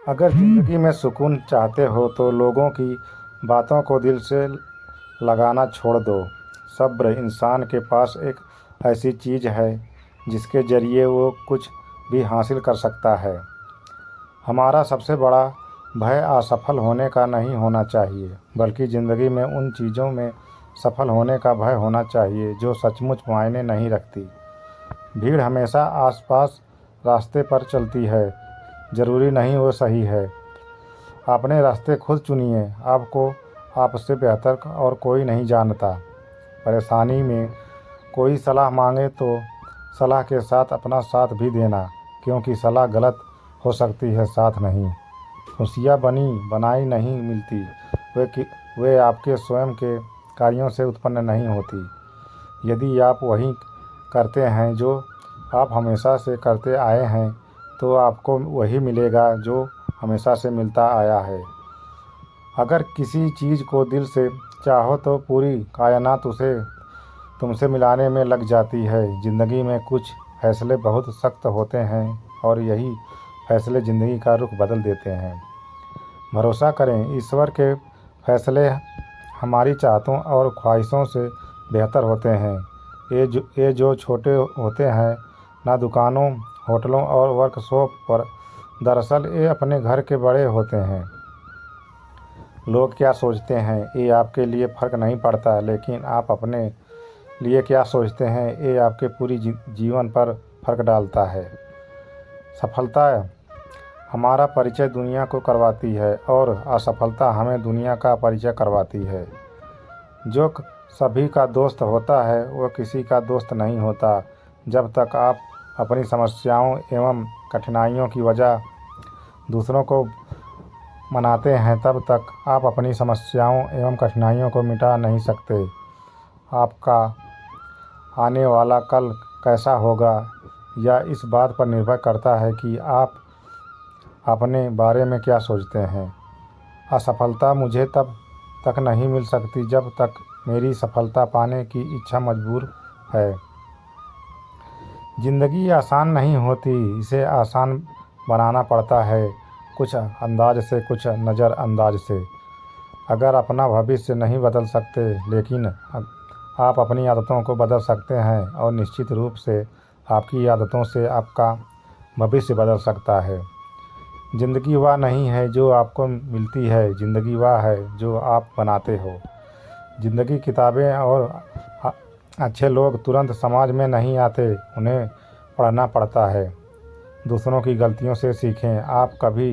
अगर ज़िंदगी में सुकून चाहते हो तो लोगों की बातों को दिल से लगाना छोड़ दो। सब्र इंसान के पास एक ऐसी चीज़ है जिसके ज़रिए वो कुछ भी हासिल कर सकता है। हमारा सबसे बड़ा भय असफल होने का नहीं होना चाहिए, बल्कि ज़िंदगी में उन चीज़ों में सफल होने का भय होना चाहिए जो सचमुच मायने नहीं रखती। भीड़ हमेशा आसपास रास्ते पर चलती है, ज़रूरी नहीं वो सही है। अपने रास्ते खुद चुनिए, आपको आपसे बेहतर और कोई नहीं जानता। परेशानी में कोई सलाह मांगे तो सलाह के साथ अपना साथ भी देना, क्योंकि सलाह गलत हो सकती है, साथ नहीं। खुशियाँ बनी बनाई नहीं मिलती, वे आपके स्वयं के कार्यों से उत्पन्न नहीं होती। यदि आप वही करते हैं जो आप हमेशा से करते आए हैं, तो आपको वही मिलेगा जो हमेशा से मिलता आया है। अगर किसी चीज़ को दिल से चाहो तो पूरी कायनात उसे तुमसे मिलाने में लग जाती है। ज़िंदगी में कुछ फैसले बहुत सख्त होते हैं और यही फैसले ज़िंदगी का रुख बदल देते हैं। भरोसा करें, ईश्वर के फैसले हमारी चाहतों और ख्वाहिशों से बेहतर होते हैं। ये जो छोटे होते हैं, ना दुकानों, होटलों और वर्कशॉप पर, दरअसल ये अपने घर के बड़े होते हैं। लोग क्या सोचते हैं ये आपके लिए फ़र्क नहीं पड़ता, लेकिन आप अपने लिए क्या सोचते हैं ये आपके पूरी जीवन पर फ़र्क डालता है। सफलता हमारा परिचय दुनिया को करवाती है और असफलता हमें दुनिया का परिचय करवाती है। जो सभी का दोस्त होता है वह किसी का दोस्त नहीं होता। जब तक आप अपनी समस्याओं एवं कठिनाइयों की वजह दूसरों को मनाते हैं, तब तक आप अपनी समस्याओं एवं कठिनाइयों को मिटा नहीं सकते। आपका आने वाला कल कैसा होगा यह इस बात पर निर्भर करता है कि आप अपने बारे में क्या सोचते हैं। असफलता मुझे तब तक नहीं मिल सकती जब तक मेरी सफलता पाने की इच्छा मजबूर है। ज़िंदगी आसान नहीं होती, इसे आसान बनाना पड़ता है, कुछ अंदाज से, कुछ नज़रअंदाज से। अगर अपना भविष्य नहीं बदल सकते, लेकिन आप अपनी आदतों को बदल सकते हैं, और निश्चित रूप से आपकी आदतों से आपका भविष्य बदल सकता है। ज़िंदगी वह नहीं है जो आपको मिलती है, ज़िंदगी वह है जो आप बनाते हो। ज़िंदगी किताबें और अच्छे लोग तुरंत समाज में नहीं आते, उन्हें पढ़ना पड़ता है। दूसरों की गलतियों से सीखें। आप कभी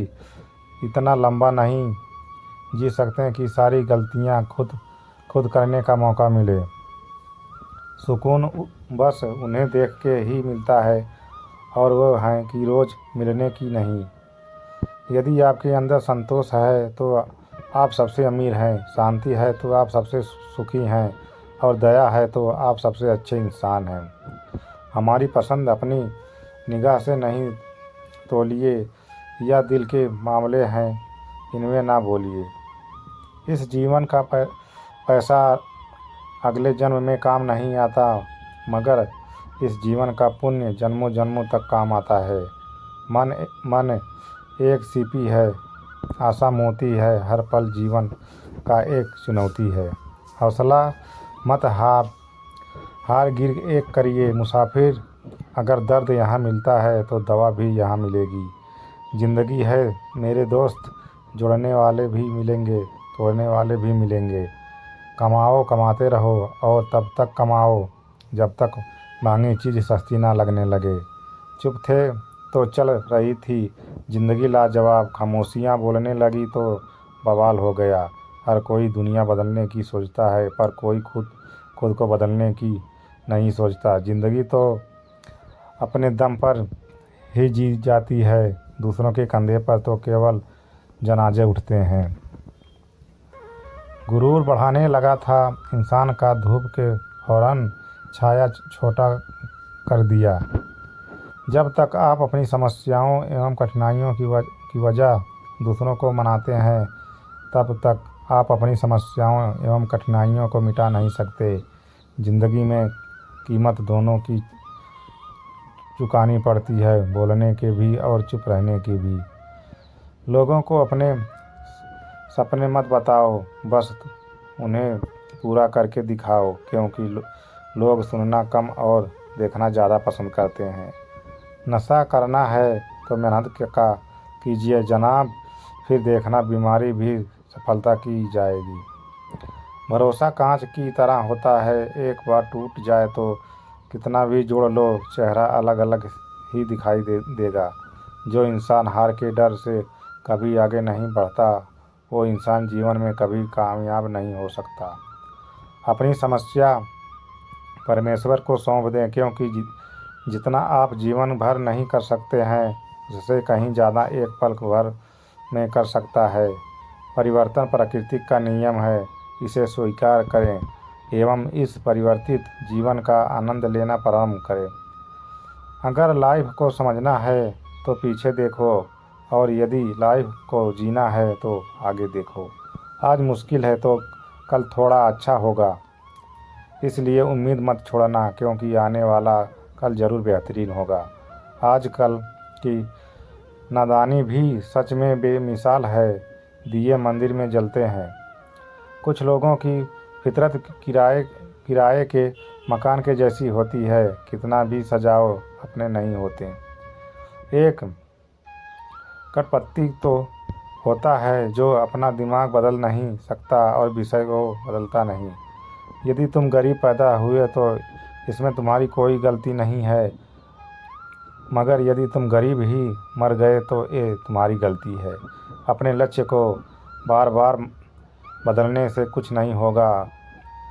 इतना लंबा नहीं जी सकते हैं कि सारी गलतियां खुद करने का मौका मिले। सुकून बस उन्हें देख के ही मिलता है, और वो है कि रोज़ मिलने की नहीं। यदि आपके अंदर संतोष है तो आप सबसे अमीर हैं, शांति है तो आप सबसे सुखी हैं, और दया है तो आप सबसे अच्छे इंसान हैं। हमारी पसंद अपनी निगाह से नहीं तोलिए, या दिल के मामले हैं, इनमें ना बोलिए। इस जीवन का पैसा अगले जन्म में काम नहीं आता, मगर इस जीवन का पुण्य जन्मों जन्मों तक काम आता है। मन एक सीपी है, आशा मोती है, हर पल जीवन का एक चुनौती है। हौसला मत हार गिर एक करिए मुसाफिर, अगर दर्द यहाँ मिलता है तो दवा भी यहाँ मिलेगी। ज़िंदगी है मेरे दोस्त, जुड़ने वाले भी मिलेंगे, तोड़ने वाले भी मिलेंगे। कमाओ, कमाते रहो, और तब तक कमाओ जब तक महंगी चीज़ सस्ती ना लगने लगे। चुप थे तो चल रही थी ज़िंदगी लाजवाब, खामोशियाँ बोलने लगी तो बवाल हो गया। हर कोई दुनिया बदलने की सोचता है, पर कोई खुद को बदलने की नहीं सोचता। ज़िंदगी तो अपने दम पर ही जी जाती है, दूसरों के कंधे पर तो केवल जनाजे उठते हैं। गुरूर बढ़ाने लगा था इंसान का, धूप के फौरन छाया छोटा कर दिया। जब तक आप अपनी समस्याओं एवं कठिनाइयों की वजह दूसरों को मनाते हैं, तब तक आप अपनी समस्याओं एवं कठिनाइयों को मिटा नहीं सकते। ज़िंदगी में कीमत दोनों की चुकानी पड़ती है, बोलने के भी और चुप रहने की भी। लोगों को अपने सपने मत बताओ, बस उन्हें पूरा करके दिखाओ, क्योंकि लोग सुनना कम और देखना ज़्यादा पसंद करते हैं। नशा करना है तो मेहनत का कीजिए जनाब, फिर देखना बीमारी भी सफलता की जाएगी। भरोसा कांच की तरह होता है, एक बार टूट जाए तो कितना भी जोड़ लो चेहरा अलग अलग ही दिखाई देगा। जो इंसान हार के डर से कभी आगे नहीं बढ़ता, वो इंसान जीवन में कभी कामयाब नहीं हो सकता। अपनी समस्या परमेश्वर को सौंप दें, क्योंकि जितना आप जीवन भर नहीं कर सकते हैं, उससे कहीं ज़्यादा एक पल भर में कर सकता है। परिवर्तन प्रकृति का नियम है, इसे स्वीकार करें एवं इस परिवर्तित जीवन का आनंद लेना प्रारंभ करें। अगर लाइफ को समझना है तो पीछे देखो, और यदि लाइफ को जीना है तो आगे देखो। आज मुश्किल है तो कल थोड़ा अच्छा होगा, इसलिए उम्मीद मत छोड़ना, क्योंकि आने वाला कल ज़रूर बेहतरीन होगा। आजकल की नादानी भी सच में बेमिसाल है। दिए मंदिर में जलते हैं। कुछ लोगों की फितरत किराए के मकान के जैसी होती है, कितना भी सजाओ अपने नहीं होते। एक कठपति तो होता है जो अपना दिमाग बदल नहीं सकता और विषय को बदलता नहीं। यदि तुम गरीब पैदा हुए तो इसमें तुम्हारी कोई गलती नहीं है, मगर यदि तुम गरीब ही मर गए तो ये तुम्हारी गलती है। अपने लक्ष्य को बार बार बदलने से कुछ नहीं होगा।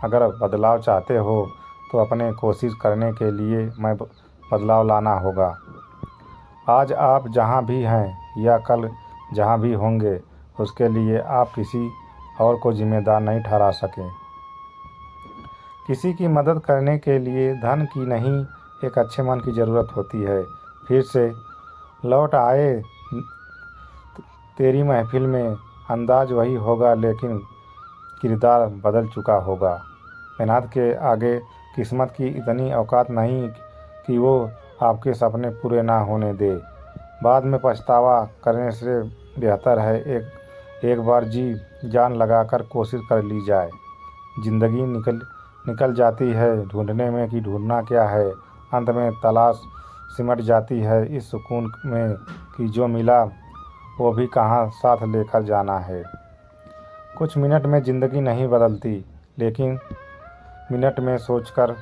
अगर बदलाव चाहते हो तो अपने कोशिश करने के लिए मैं बदलाव लाना होगा। आज आप जहाँ भी हैं या कल जहाँ भी होंगे, उसके लिए आप किसी और को जिम्मेदार नहीं ठहरा सकें। किसी की मदद करने के लिए धन की नहीं, एक अच्छे मन की ज़रूरत होती है। फिर से लौट आए तेरी महफिल में, अंदाज वही होगा लेकिन किरदार बदल चुका होगा। मेहनत के आगे किस्मत की इतनी औकात नहीं कि वो आपके सपने पूरे ना होने दे। बाद में पछतावा करने से बेहतर है एक बार जी जान लगाकर कोशिश कर ली जाए। ज़िंदगी निकल जाती है ढूंढने में कि ढूंढना क्या है। अंत में तलाश सिमट जाती है इस सुकून में कि जो मिला वो भी कहाँ साथ लेकर जाना है। कुछ मिनट में ज़िंदगी नहीं बदलती, लेकिन मिनट में सोचकर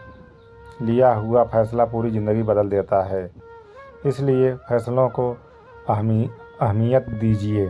लिया हुआ फैसला पूरी ज़िंदगी बदल देता है। इसलिए फैसलों को अहमियत दीजिए।